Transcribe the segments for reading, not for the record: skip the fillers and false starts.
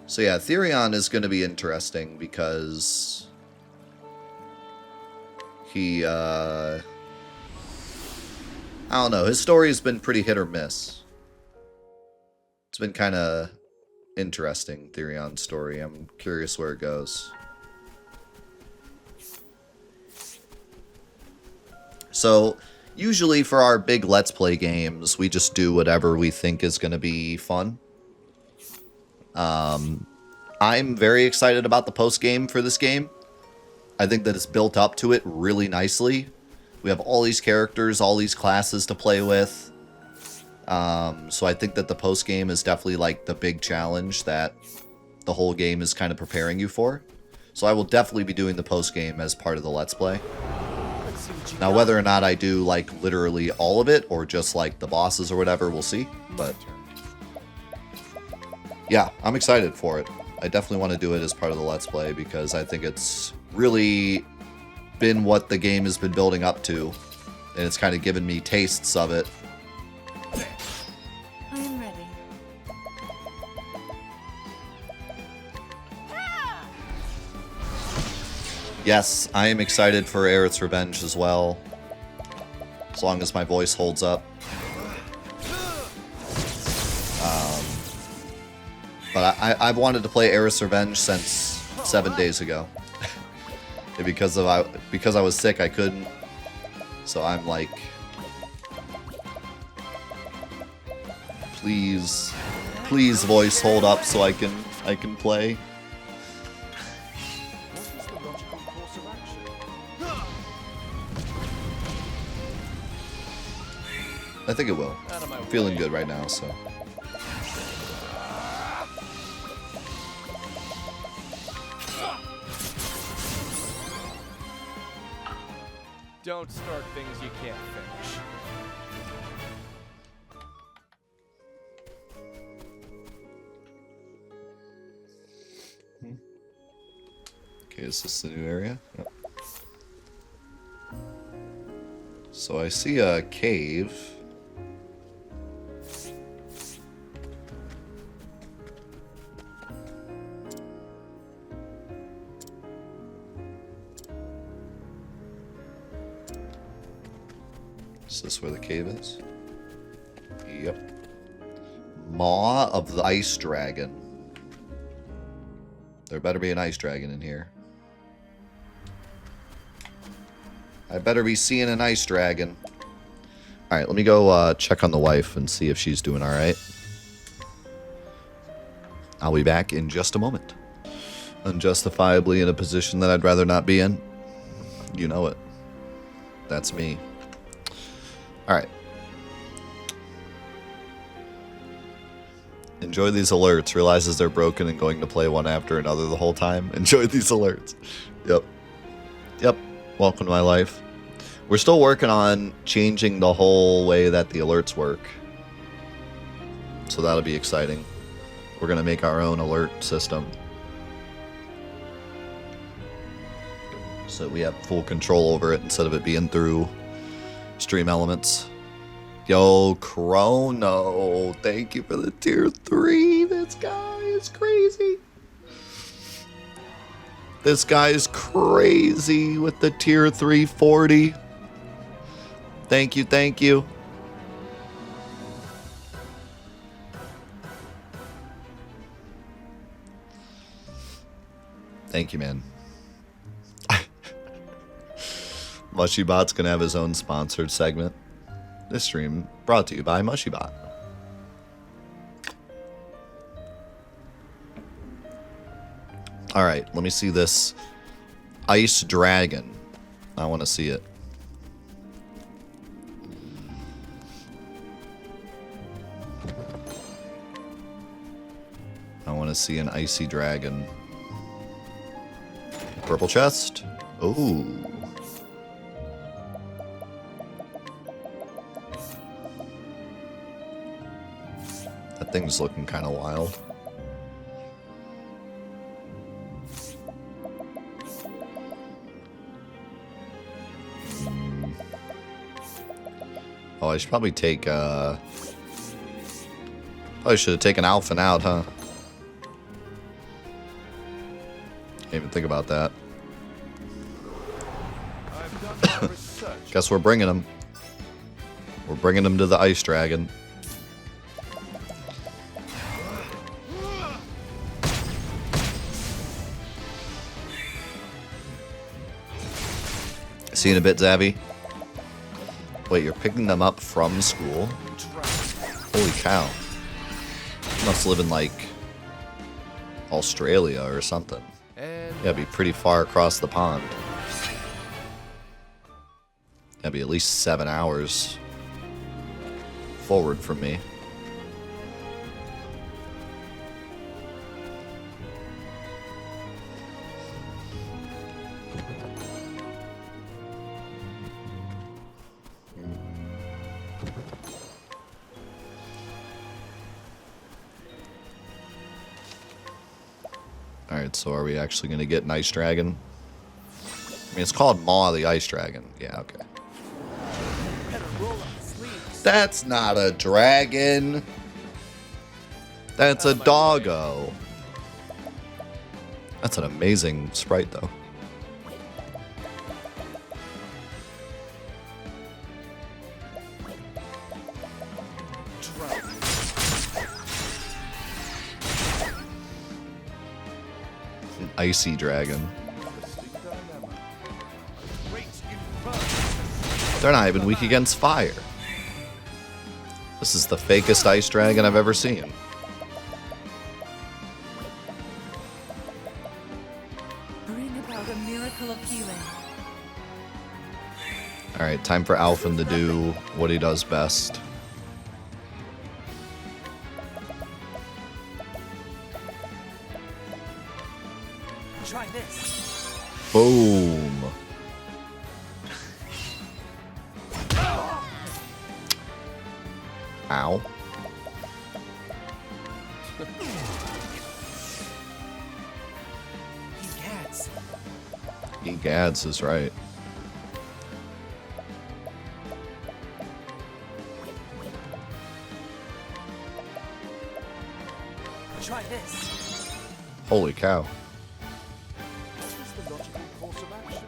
So yeah, Therion is going to be interesting because he, I don't know, his story has been pretty hit or miss. It's been kind of interesting, Therion's story. I'm curious where it goes. So, usually for our big Let's Play games, we just do whatever we think is going to be fun. I'm very excited about the post-game for this game. I think that it's built up to it really nicely. We have all these characters, all these classes to play with. So I think that the post-game is definitely like the big challenge that the whole game is kind of preparing you for. So I will definitely be doing the post-game as part of the Let's Play. Now, whether or not I do, like, literally all of it, or just, like, the bosses or whatever, we'll see. But, yeah, I'm excited for it. I definitely want to do it as part of the Let's Play, because I think it's really been what the game has been building up to. And it's kind of given me tastes of it. I am ready. Yes, I am excited for Aerith's Revenge as well. As long as my voice holds up. But I've wanted to play Aerith's Revenge since 7 days ago. And because I was sick, I couldn't. So I'm like, please voice hold up so I can play. I think it will. I'm feeling good right now, so. Don't start things you can't finish. Okay, is this the new area? Yep. So I see a cave. Is this where the cave is? Yep. Maw of the Ice Dragon. There better be an ice dragon in here. I better be seeing an ice dragon. Alright, let me go check on the wife and see if she's doing alright. I'll be back in just a moment. Unjustifiably in a position that I'd rather not be in. You know it. That's me. Alright. Enjoy these alerts. Realizes they're broken and going to play one after another the whole time. Enjoy these alerts. Yep. Yep. Welcome to my life. We're still working on changing the whole way that the alerts work. So that'll be exciting. We're going to make our own alert system. So we have full control over it instead of it being through Stream Elements. Yo, Chrono, thank you for the tier 3. This guy is crazy. This guy is crazy with the tier 340. Thank you, thank you. Thank you, man. MushyBot's gonna have his own sponsored segment. This stream brought to you by MushyBot. Alright, let me see this ice dragon. I want to see it. I want to see an icy dragon. Purple chest. Ooh. That thing's looking kind of wild. Oh, I should probably take, probably should have taken Alphen out, huh? Didn't even think about that. I've done my research. Guess we're bringing him. We're bringing him to the ice dragon. See you in a bit, Zabby. Wait, you're picking them up from school? Holy cow. You must live in, like, Australia or something. And You gotta be pretty far across the pond. Gotta be at least 7 hours forward from me. Alright, so are we actually going to get an ice dragon? I mean, it's called Maw the Ice Dragon. Yeah, okay. That's not a dragon. That's a doggo. That's an amazing sprite, though. An icy dragon. They're not even weak against fire. This is the fakest ice dragon I've ever seen. Bring about a miracle of healing. Alright, time for Alphen to do what he does best. Try this. Boom. Ow. Egads. Egads is right. Try this. Holy cow. what is the logical course of action?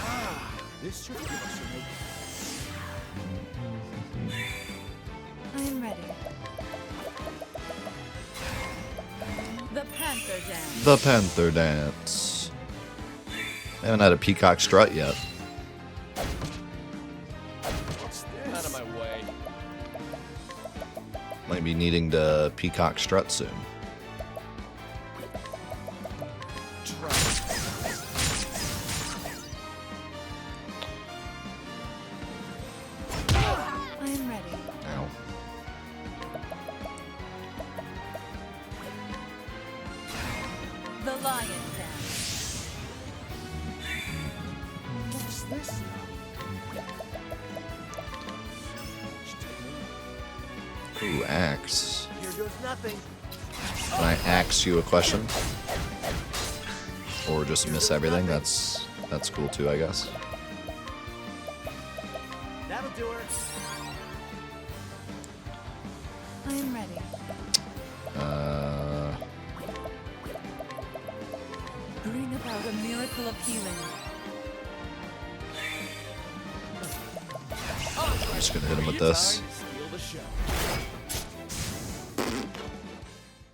Ah, this should give us an opening. I am ready. The Panther Dance. The Panther Dance. I haven't had a peacock strut yet. What's this? Out of my way. Might be needing to peacock strut soon. I am ready. Ow. The Lion Dance. What's this now? Ooh, axe. Here goes nothing. Can I axe you a question? Or just miss everything? That's cool too, I guess. That'll do her. I am ready. Bring about a miracle of healing. I'm just gonna hit him with this. Steal the show.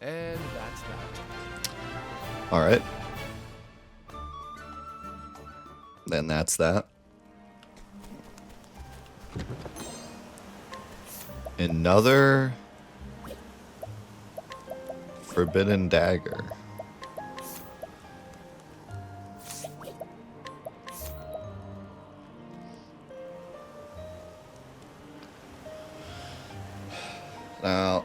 And that's that. Alright. Then that's that. Another forbidden dagger. Now,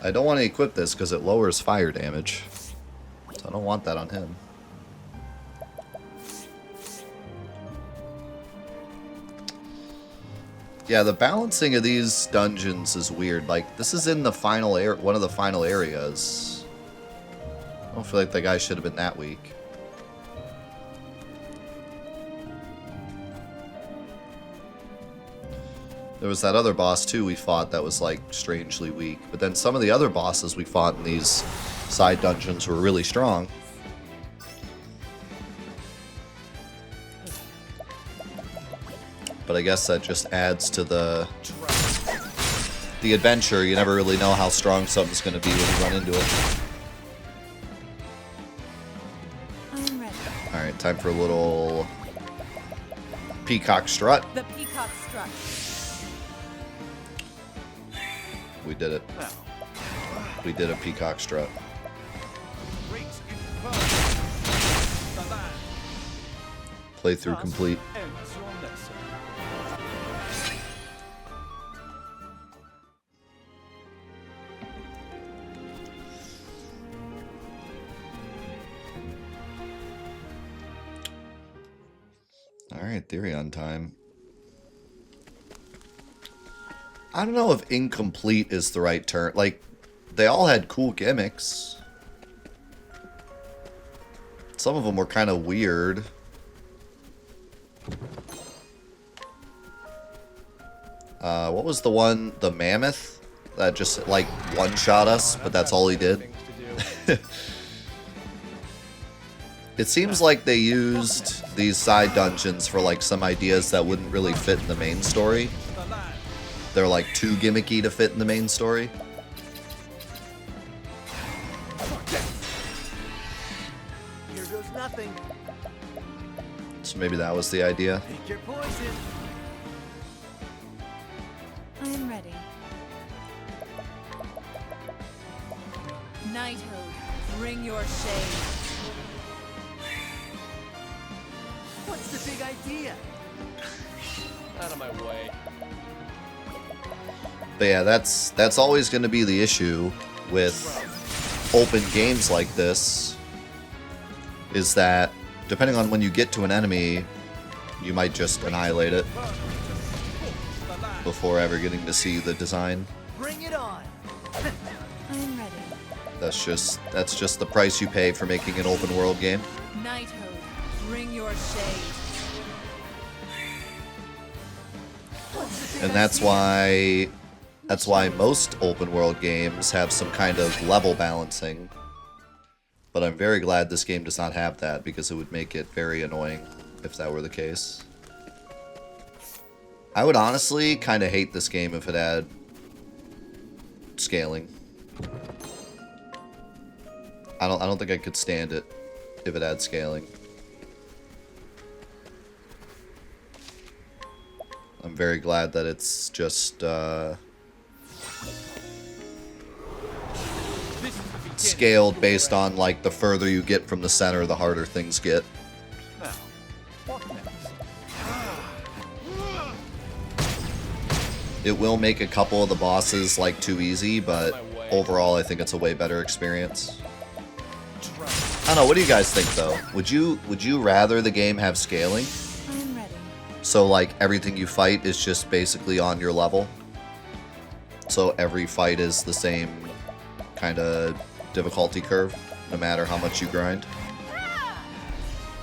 I don't want to equip this because it lowers fire damage. So I don't want that on him. Yeah, the balancing of these dungeons is weird. Like, this is in the final one of the final areas. I don't feel like the guy should have been that weak. There was that other boss, too, we fought that was, like, strangely weak. But then some of the other bosses we fought in these side dungeons were really strong. But I guess that just adds to the adventure. You never really know how strong something's going to be when you run into it. I'm ready. Alright, time for a little peacock strut. The peacock strut. We did it. We did a peacock strut. Playthrough complete. Alright, theory on time. I don't know if incomplete is the right term. Like, they all had cool gimmicks. Some of them were kind of weird. What was the one, the mammoth? That just, like, one-shot us, but that's all he did. It seems like they used these side dungeons for, like, some ideas that wouldn't really fit in the main story. They're, like, too gimmicky to fit in the main story. Here goes nothing. So maybe that was the idea. Pick your poison. I am ready. Knighthood, bring your shade. What's the big idea? Out of my way. But yeah, that's always going to be the issue with open games like this, is that depending on when you get to an enemy, you might just annihilate it before ever getting to see the design. Bring it on. I am ready. That's just the price you pay for making an open world game. Knighthood, bring your shade. What's the big And that's why most open world games have some kind of level balancing. But I'm very glad this game does not have that, because it would make it very annoying if that were the case. I would honestly kind of hate this game if it had scaling. I don't think I could stand it if it had scaling. I'm very glad that it's just scaled based on, like, the further you get from the center, the harder things get. Now, what next? It will make a couple of the bosses, like, too easy, but overall I think it's a way better experience. I don't know, what do you guys think, though? Would you rather the game have scaling? I am ready. So, like, everything you fight is just basically on your level? So every fight is the same kind of difficulty curve, no matter how much you grind?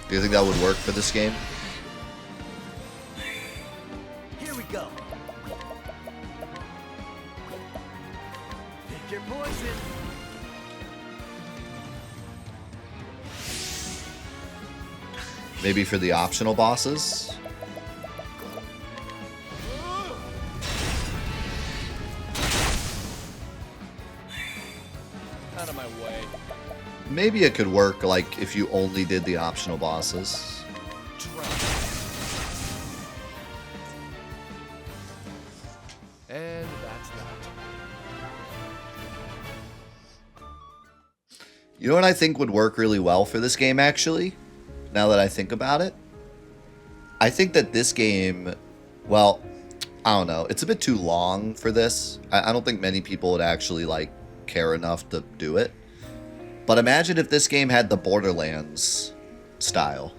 Do you think that would work for this game? Here we go. Pick your poison. Maybe for the optional bosses? Out of my way. Maybe it could work, like, if you only did the optional bosses. And that's that. You know what I think would work really well for this game, actually? Now that I think about it? I think that this game, well, I don't know. It's a bit too long for this. I don't think many people would actually, like, care enough to do it. But imagine if this game had the Borderlands style.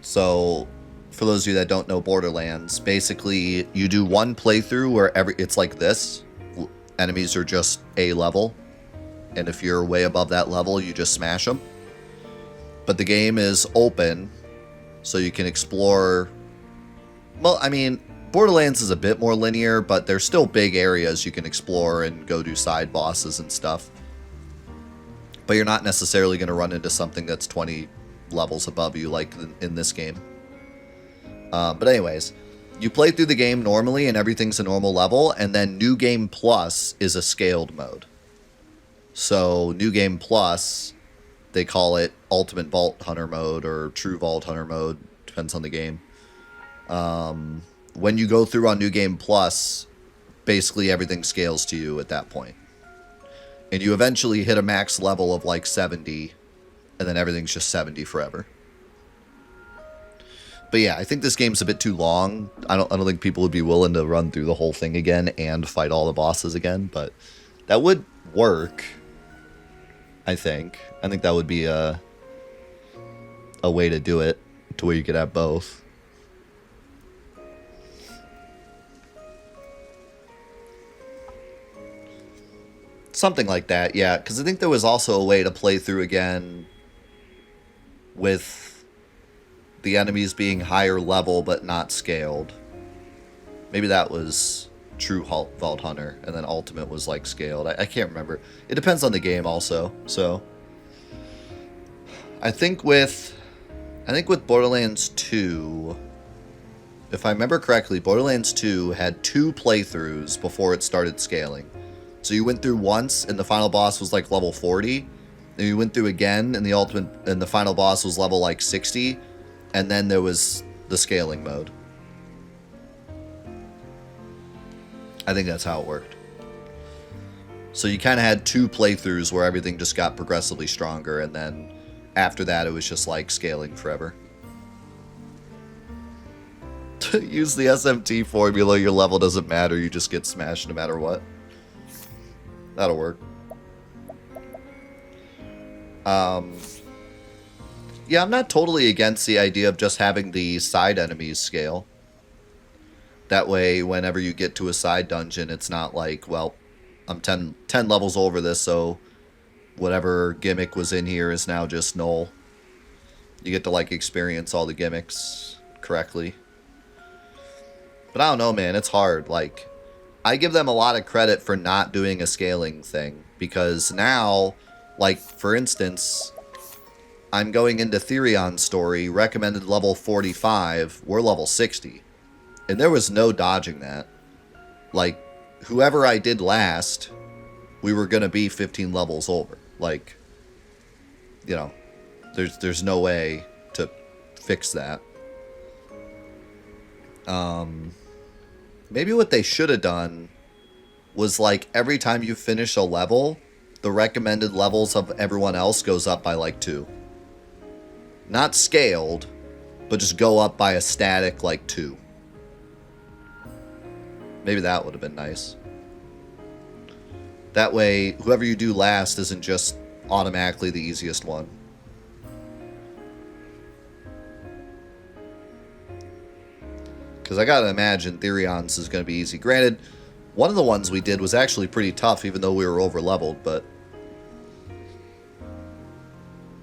So, for those of you that don't know Borderlands, basically you do one playthrough where it's like this. Enemies are just a level. And if you're way above that level, you just smash them. But the game is open, so you can explore. Well, I mean, Borderlands is a bit more linear, but there's still big areas you can explore and go do side bosses and stuff. But you're not necessarily going to run into something that's 20 levels above you like in this game. But anyways, you play through the game normally and everything's a normal level, and then New Game Plus is a scaled mode. So New Game Plus, they call it Ultimate Vault Hunter mode or True Vault Hunter mode, depends on the game. When you go through on New Game Plus, basically everything scales to you at that point. And you eventually hit a max level of like 70, and then everything's just 70 forever. But yeah, I think this game's a bit too long. I don't think people would be willing to run through the whole thing again and fight all the bosses again, but that would work. I think that would be a way to do it, to where you could have both. Something like that, yeah, because I think there was also a way to play through again with the enemies being higher level but not scaled. Maybe that was True Vault Hunter, and then Ultimate was like scaled. I can't remember. It depends on the game also. So I think with Borderlands 2, if I remember correctly, Borderlands 2 had 2 playthroughs before it started scaling. So you went through once and the final boss was like level 40, and you went through again and the final boss was level like 60, and then there was the scaling mode. I think that's how it worked. So you kind of had 2 playthroughs where everything just got progressively stronger, and then after that it was just like scaling forever. Use the SMT formula, your level doesn't matter, you just get smashed no matter what. That'll work. Yeah, I'm not totally against the idea of just having the side enemies scale. That way, whenever you get to a side dungeon, it's not like, well, I'm 10 levels over this, so whatever gimmick was in here is now just null. You get to, like, experience all the gimmicks correctly. But I don't know, man, it's hard. Like, I give them a lot of credit for not doing a scaling thing, because now, like, for instance, I'm going into Therion's story, recommended level 45, we're level 60. And there was no dodging that. Like, whoever I did last, we were going to be 15 levels over. Like, you know, there's no way to fix that. Maybe what they should have done was, like, every time you finish a level, the recommended levels of everyone else goes up by, like, 2. Not scaled, but just go up by a static, like, 2. Maybe that would have been nice. That way, whoever you do last isn't just automatically the easiest one. Because I gotta imagine Therion's is going to be easy. Granted, one of the ones we did was actually pretty tough, even though we were over-leveled, but...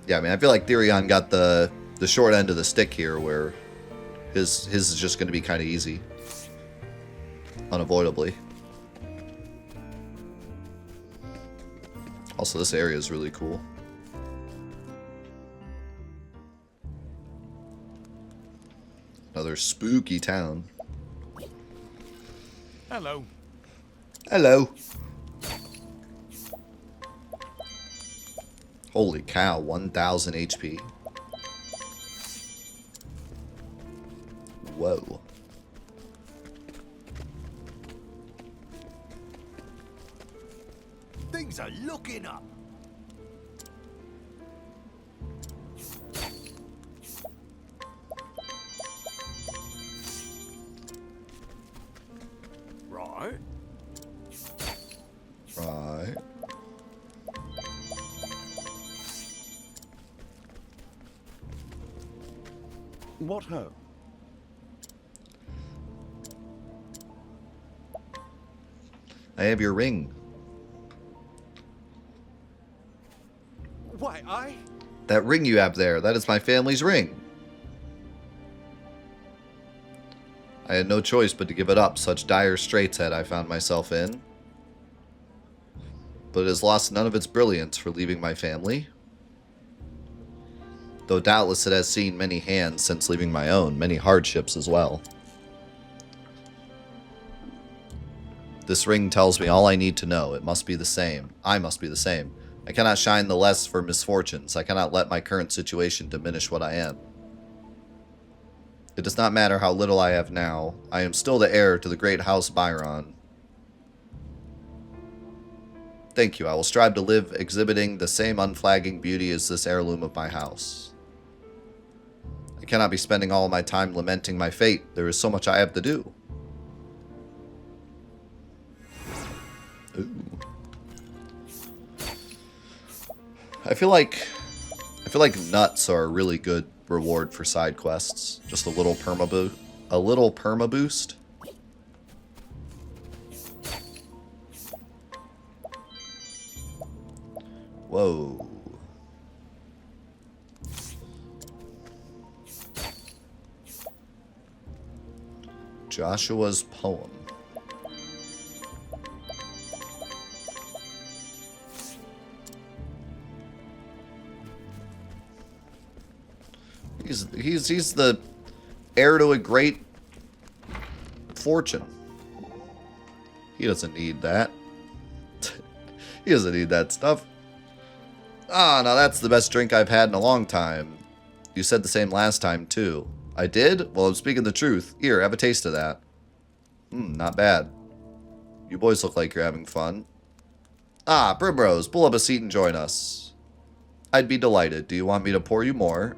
yeah, I mean, I feel like Therion got the short end of the stick here, where his is just going to be kind of easy. Unavoidably. Also, this area is really cool. Another spooky town. Hello. Hello. Holy cow, 1,000 HP. Whoa. Things are looking up. Right. Right. What ho? I have your ring. Why, I? That ring you have there, that is my family's ring. I had no choice but to give it up. Such dire straits had I found myself in. but it has lost none of its brilliance for leaving my family. Though doubtless it has seen many hands since leaving my own, many hardships as well. This ring tells me all I need to know. It must be the same. I must be the same. I cannot shine the less for misfortunes. I cannot let my current situation diminish what I am. It does not matter how little I have now. I am still the heir to the great house Byron. Thank you. I will strive to live exhibiting the same unflagging beauty as this heirloom of my house. I cannot be spending all my time lamenting my fate. There is so much I have to do. Ooh. I feel like nuts are a really good reward for side quests. Just a little perma boost. Whoa. Joshua's poem. He's the heir to a great fortune. He doesn't need that. He doesn't need that stuff. Ah, now that's the best drink I've had in a long time. You said the same last time, too. I did? Well, I'm speaking the truth. Here, have a taste of that. Not bad. You boys look like you're having fun. Ah, Primrose, pull up a seat and join us. I'd be delighted. Do you want me to pour you more?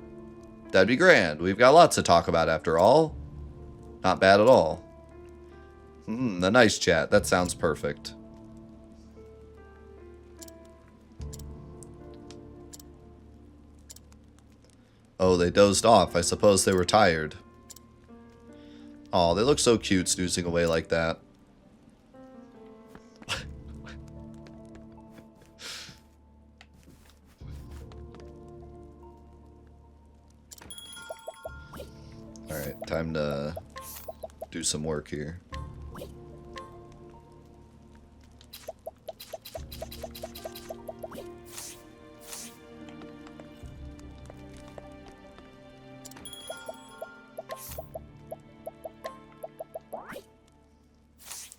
That'd be grand. We've got lots to talk about after all. Not bad at all. A nice chat. That sounds perfect. Oh, they dozed off. I suppose they were tired. Oh, they look so cute snoozing away like that. Alright, time to do some work here.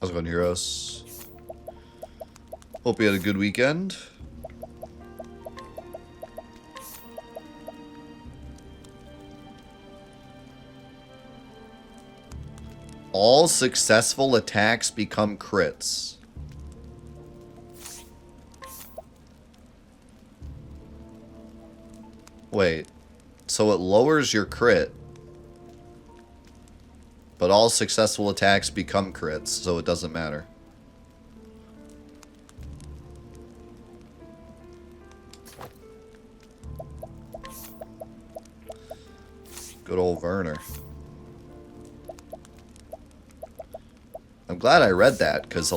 How's it going, heroes? Hope you had a good weekend. All successful attacks become crits. Wait, so it lowers your crit, but all successful attacks become crits, so it doesn't matter. Good old Werner. I'm glad I read that, because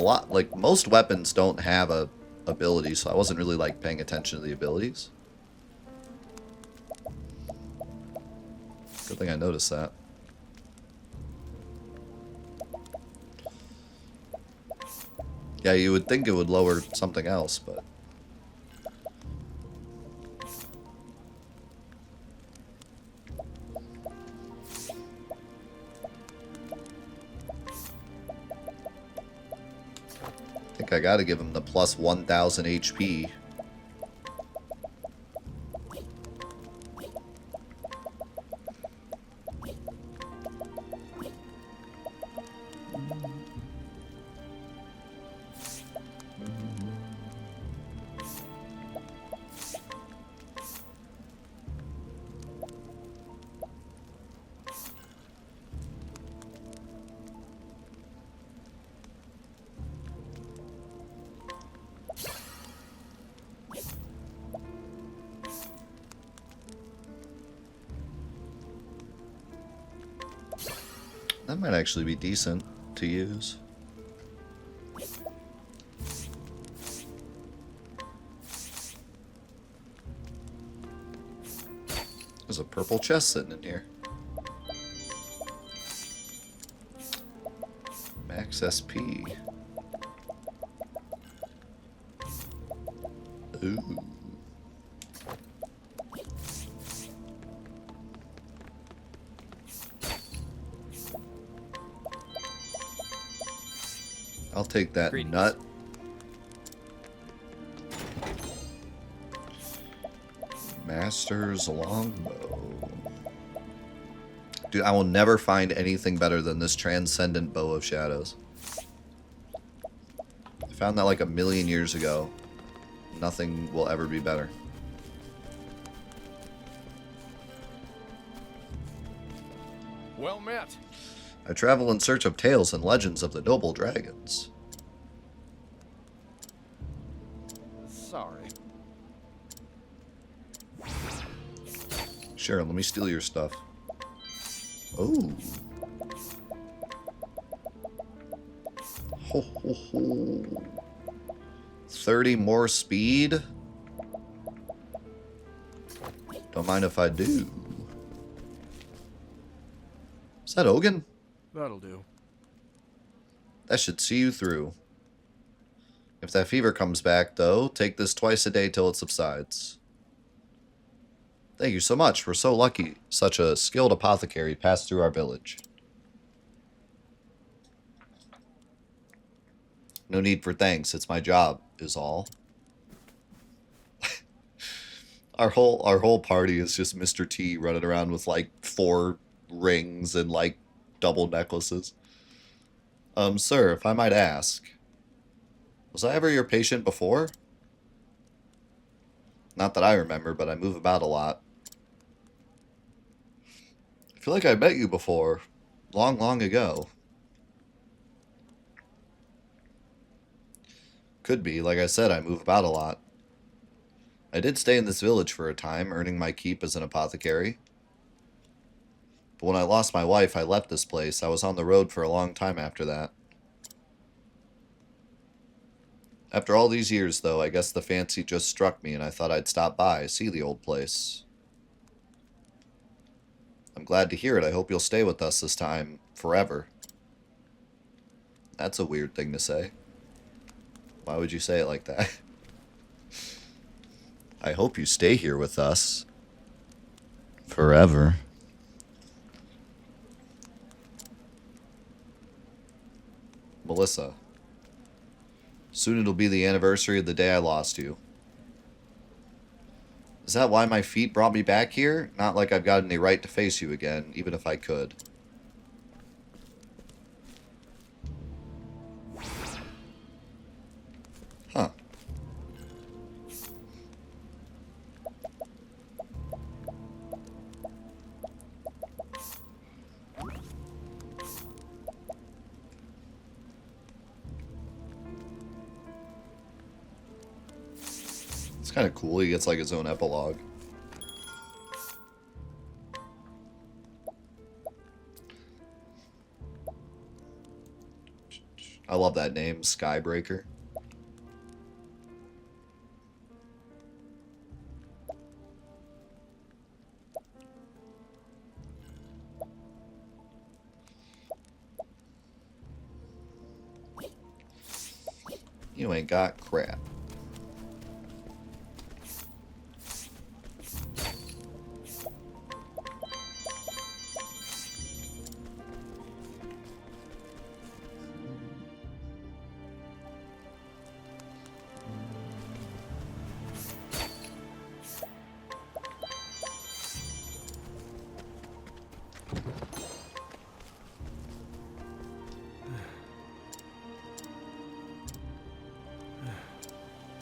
most weapons don't have a ability, so I wasn't really, paying attention to the abilities. Good thing I noticed that. Yeah, you would think it would lower something else, but... I think I gotta give him the plus 1,000 HP. That might actually be decent to use. There's a purple chest sitting in here. Max SP. Ooh. I'll take that Greetings. nut. Master's longbow. Dude, I will never find anything better than this transcendent bow of shadows. I found that like a million years ago. Nothing will ever be better. Well met. I travel in search of tales and legends of the noble dragons. Sorry. Sure, let me steal your stuff. Oh. Ho, ho, ho. 30 more speed? Don't mind if I do. Is that Ogun? That'll do. That should see you through. If that fever comes back, though, take this twice a day till it subsides. Thank you so much. We're so lucky such a skilled apothecary passed through our village. No need for thanks. It's my job, is all. Our whole party is just Mr. T running around with like 4 rings and like double necklaces. Sir, if I might ask, was I ever your patient before? Not that I remember, but I move about a lot. I feel like I met you before, long, long ago. Could be. Like I said, I move about a lot. I did stay in this village for a time, earning my keep as an apothecary. But when I lost my wife, I left this place. I was on the road for a long time after that. After all these years, though, I guess the fancy just struck me and I thought I'd stop by, see the old place. I'm glad to hear it. I hope you'll stay with us this time, forever. That's a weird thing to say. Why would you say it like that? I hope you stay here with us. Forever. Melissa. Soon it'll be the anniversary of the day I lost you. Is that why my feet brought me back here? Not like I've got any right to face you again, even if I could. Huh. It's kind of cool. He gets like his own epilogue. I love that name, Skybreaker. You ain't got crap.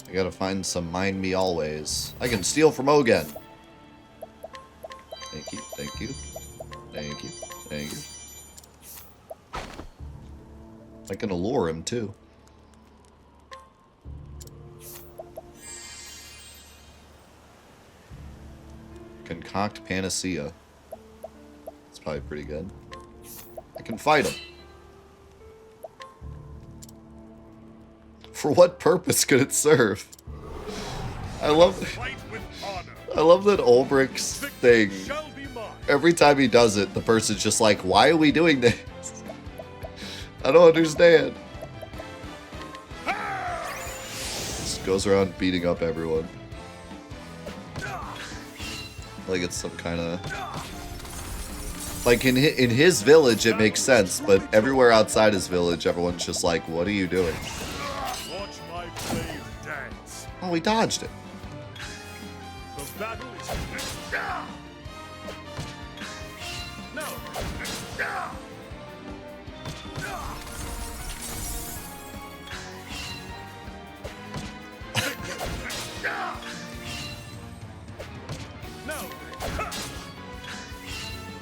I gotta find some mind me always. I can steal from Ogun. Thank you, thank you, thank you, thank you. I can allure him too. Concoct panacea. That's probably pretty good. I can fight him. For what purpose could it serve? I love that Ulbricht's thing. Every time he does it, the person's just like, why are we doing this? I don't understand. Just goes around beating up everyone. Like it's some kind of... Like in his village it makes sense, but everywhere outside his village everyone's just like, what are you doing? Watch my blade dance. Oh, he dodged it. The battle is no. No.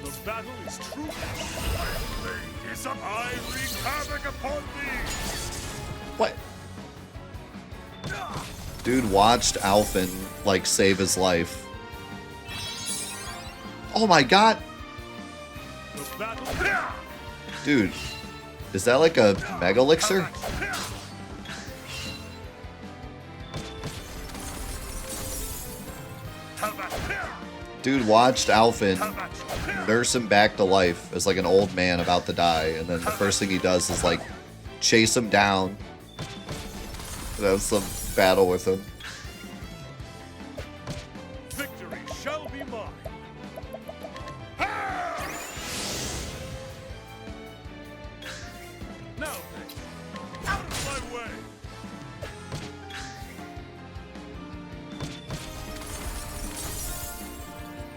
The battle is true. My blade is up. I wreak havoc upon thee. What? Dude watched Alphen, like, save his life. Oh my god! The battle. Dude, is that like a Mega Elixir? Dude watched Alphen nurse him back to life as like an old man about to die, and then the first thing he does is like chase him down and have some battle with him. Victory shall be mine. Now then, out of my way.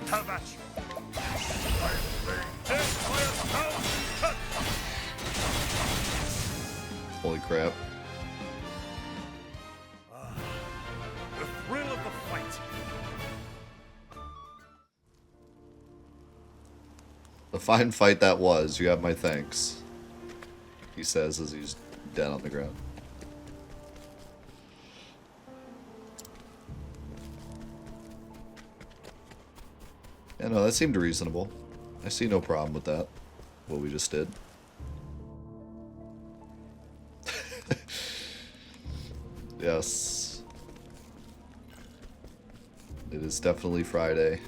Have at you. Death by 1,000 cuts. Holy crap. The thrill of the fight. A fine fight that was. You have my thanks. He says as he's dead on the ground. Yeah, no, that seemed reasonable. I see no problem with that. What we just did. Yes. It is definitely Friday.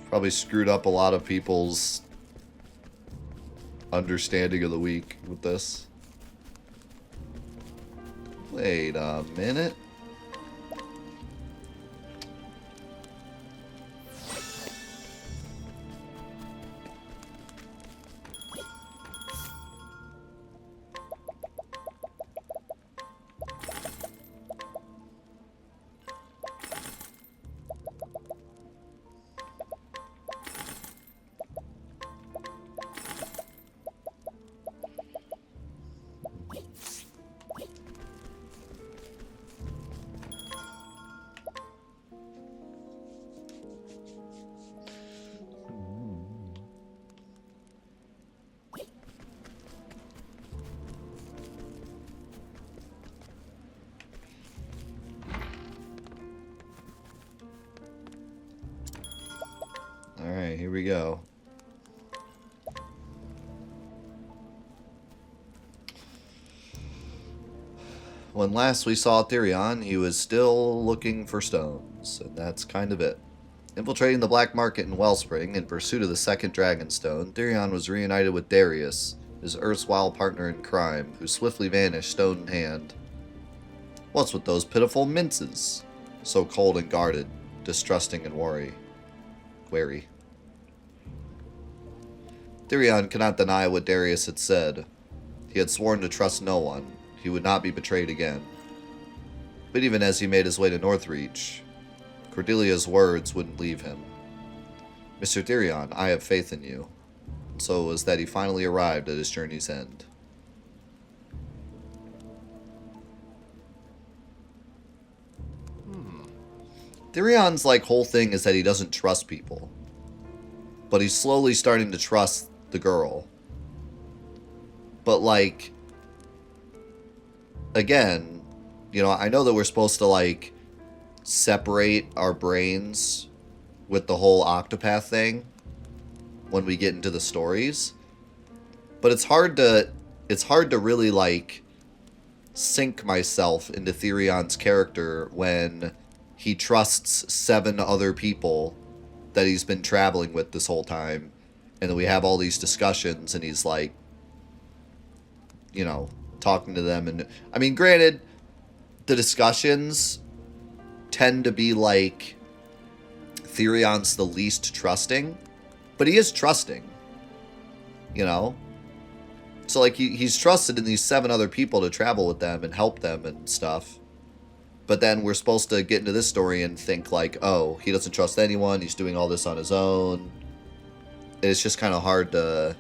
Probably screwed up a lot of people's understanding of the week with this. Wait a minute. Alright, here we go. When last we saw Therion, he was still looking for stones, and that's kind of it. Infiltrating the black market in Wellspring in pursuit of the second Dragonstone, Therion was reunited with Darius, his erstwhile partner in crime, who swiftly vanished stone in hand. What's with those pitiful minces? So cold and guarded, distrusting and wary. Therion cannot deny what Darius had said. He had sworn to trust no one. He would not be betrayed again. But even as he made his way to Northreach, Cordelia's words wouldn't leave him. Mr. Therion, I have faith in you. And so it was that he finally arrived at his journey's end. Therion's like whole thing is that he doesn't trust people. But he's slowly starting to trust the girl. But like, again, you know, I know that we're supposed to like separate our brains with the whole Octopath thing when we get into the stories. But it's hard to really like sink myself into Therion's character when he trusts 7 other people that he's been traveling with this whole time, And then we have all these discussions, and he's like, you know, talking to them. And I mean, granted, the discussions tend to be like Therion's the least trusting, but he is trusting, you know? So, like, he's trusted in these 7 other people to travel with them and help them and stuff. But then we're supposed to get into this story and think, like, oh, he doesn't trust anyone. He's doing all this on his own. It's just kind of hard to...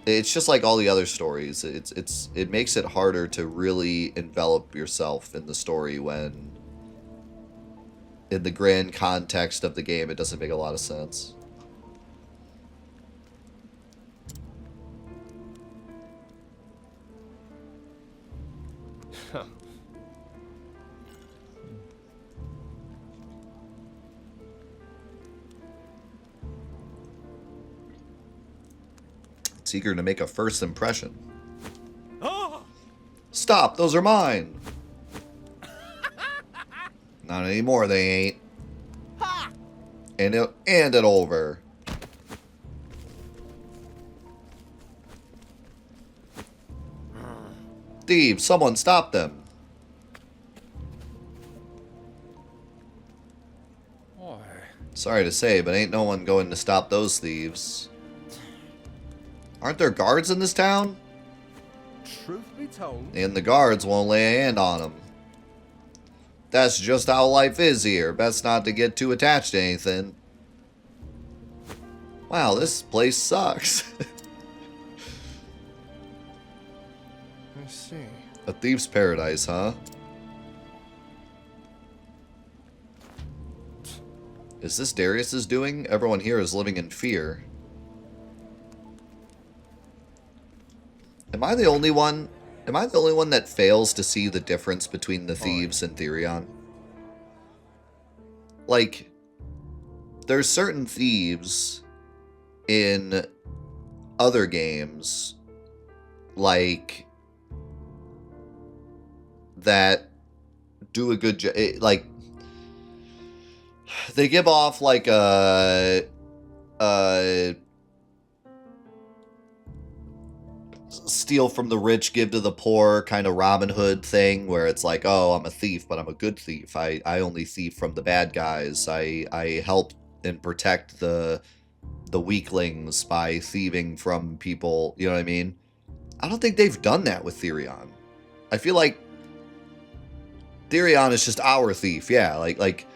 It's just like all the other stories. It makes it harder to really envelop yourself in the story when, in the grand context of the game, it doesn't make a lot of sense. It's eager to make a first impression. Stop! Those are mine! Not anymore, they ain't. And it over. Thieves, someone stop them. Sorry to say, but ain't no one going to stop those thieves. Aren't there guards in this town? Truth be told, And the guards won't lay a hand on them. That's just how life is here. Best not to get too attached to anything. Wow, this place sucks. I see. A thief's paradise, huh? Is this Darius's doing? Everyone here is living in fear. Am I the only one? Am I the only one that fails to see the difference between the thieves and Therion? Like, there's certain thieves in other games, like, that do a good job. Like, they give off like a steal from the rich, give to the poor kind of Robin Hood thing, where it's like, oh, I'm a thief, but I'm a good thief. I only thief from the bad guys. I help and protect the weaklings by thieving from people. You know what I mean? I don't think they've done that with Therion. I feel like Therion is just our thief. Yeah, like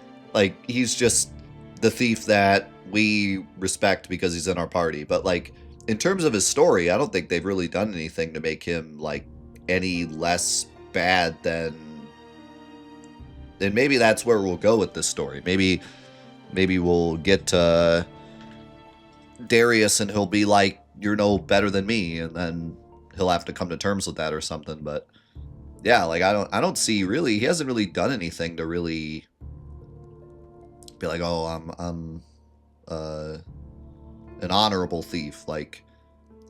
he's just the thief that we respect because he's in our party. But like, in terms of his story, I don't think they've really done anything to make him like any less bad than. And maybe that's where we'll go with this story. Maybe we'll get to Darius and he'll be like, "You're no better than me," and then he'll have to come to terms with that or something. But yeah, like I don't see really. He hasn't really done anything to really be like, "Oh, I'm an honorable thief." Like,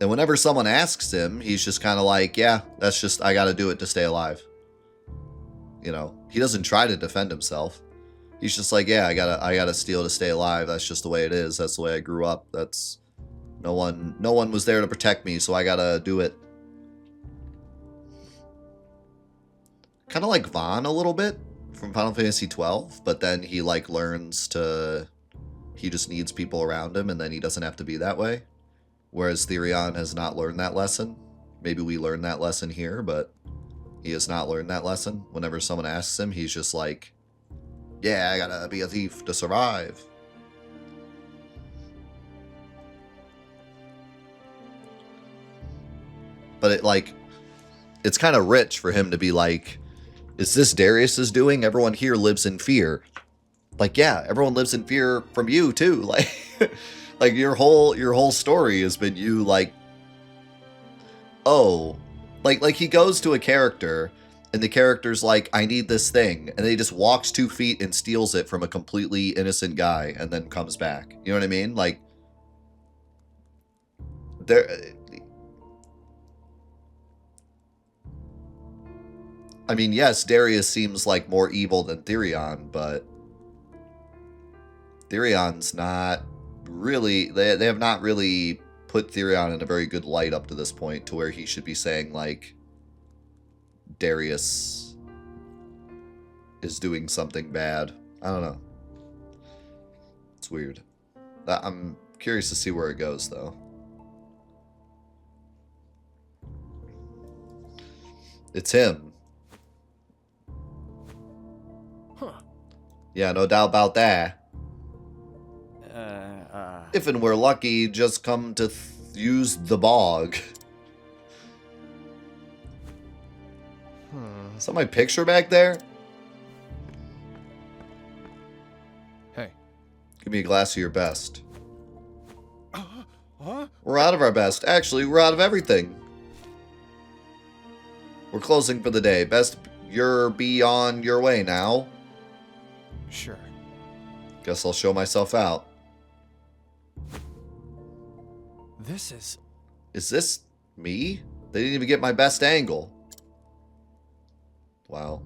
and whenever someone asks him, he's just kind of like, yeah, that's just, I gotta do it to stay alive. You know, he doesn't try to defend himself. He's just like, yeah, I gotta steal to stay alive. That's just the way it is. That's the way I grew up. That's no one was there to protect me, so I gotta do it. Kind of like Vaughn a little bit from Final Fantasy 12, but then he like learns to, he just needs people around him, and then he doesn't have to be that way. Whereas Therion has not learned that lesson. Maybe we learn that lesson here, but he has not learned that lesson. Whenever someone asks him, he's just like, yeah, I gotta be a thief to survive. But it's kind of rich for him to be like, is this Darius's doing? Everyone here lives in fear. Like, yeah, everyone lives in fear from you too. Like, like your whole story has been you like, oh, like he goes to a character and the character's like, I need this thing, and then he just walks 2 feet and steals it from a completely innocent guy and then comes back. You know what I mean? Like, there. I mean, yes, Darius seems like more evil than Therion, but Therion's not really... They have not really put Therion in a very good light up to this point to where he should be saying, like, Darius is doing something bad. I don't know. It's weird. I'm curious to see where it goes, though. It's him. Huh. Yeah, no doubt about that. If and we're lucky, just come to use the bog. Is that my picture back there? Hey. Give me a glass of your best. Huh? We're out of our best. Actually, we're out of everything. We're closing for the day. Best, you're be on your way now. Sure. Guess I'll show myself out. This is... Is this me? They didn't even get my best angle. Wow.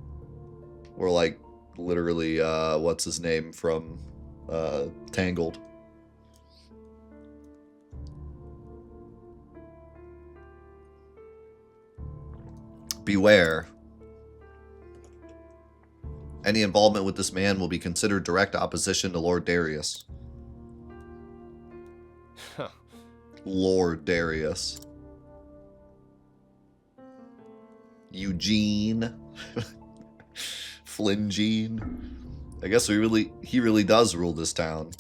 We're like literally, what's his name from Tangled. Beware. Any involvement with this man will be considered direct opposition to Lord Darius. Lord Darius. Eugene. Flingene. I guess he really does rule this town.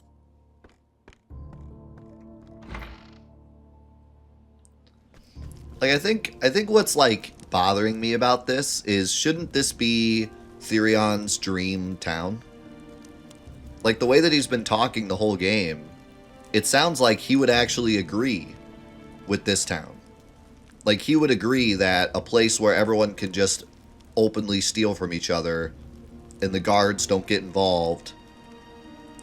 Like I think what's like bothering me about this is, shouldn't this be Therion's dream town? Like the way that he's been talking the whole game, it sounds like he would actually agree with this town. Like he would agree that a place where everyone can just openly steal from each other and the guards don't get involved.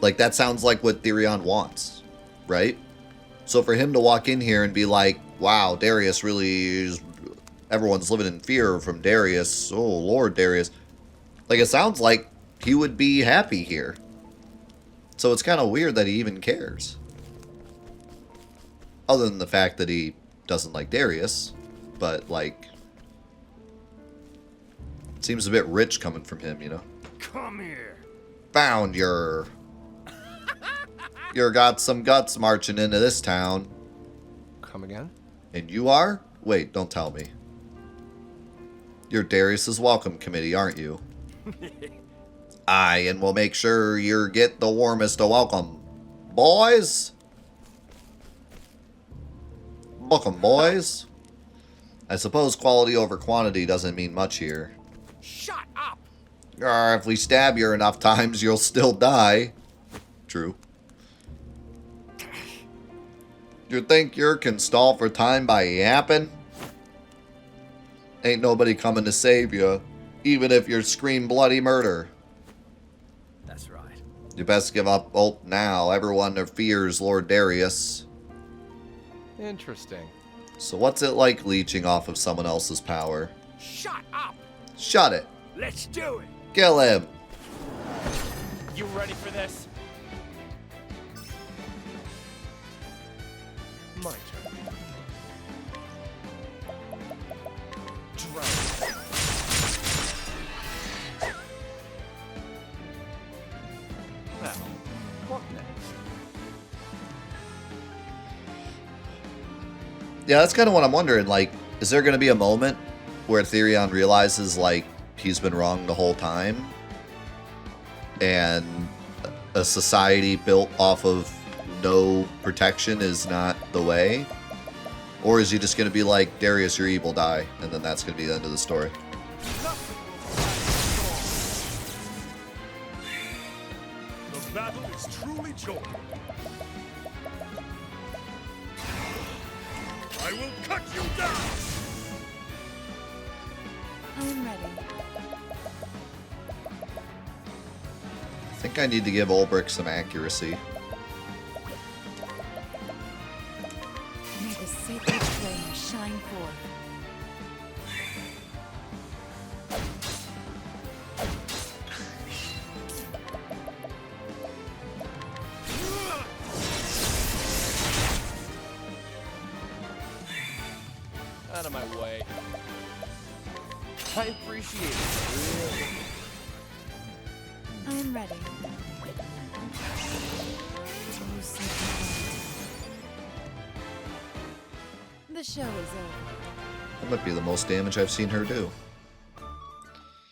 Like that sounds like what Therion wants, right? So for him to walk in here and be like, wow, Darius really is... Everyone's living in fear from Darius. Oh, Lord Darius. Like, it sounds like he would be happy here. So it's kind of weird that he even cares. Other than the fact that he doesn't like Darius. But, like... It seems a bit rich coming from him, you know? Come here. Found your... You're got some guts marching into this town. Come again? And you are? Wait, don't tell me. You're Darius's welcome committee, aren't you? Aye, and we'll make sure you get the warmest of welcome. Boys? Welcome, boys. I suppose quality over quantity doesn't mean much here. Shut up. If we stab you enough times, you'll still die. True. You think you can stall for time by yapping? Ain't nobody coming to save you, even if you scream bloody murder. That's right. You best give up hope now. Everyone fears Lord Darius. Interesting. So what's it like leeching off of someone else's power? Shut up. Shut it. Let's do it. Kill him. You ready for this? My turn. Drown. Now, what next? Yeah, that's kind of what I'm wondering. Like, is there going to be a moment where Therion realizes, like, he's been wrong the whole time? And a society built off of no protection is not the way? Or is he just going to be like, Darius, you're evil, die, and then that's going to be the end of the story? The battle is truly joined. I will cut you down. I am ready. I think I need to give Ulbrich some accuracy. May the sacred flame shine forth. Out of my way. I appreciate it. Really. I'm ready. Oh, so good. The show is over. That might be the most damage I've seen her do.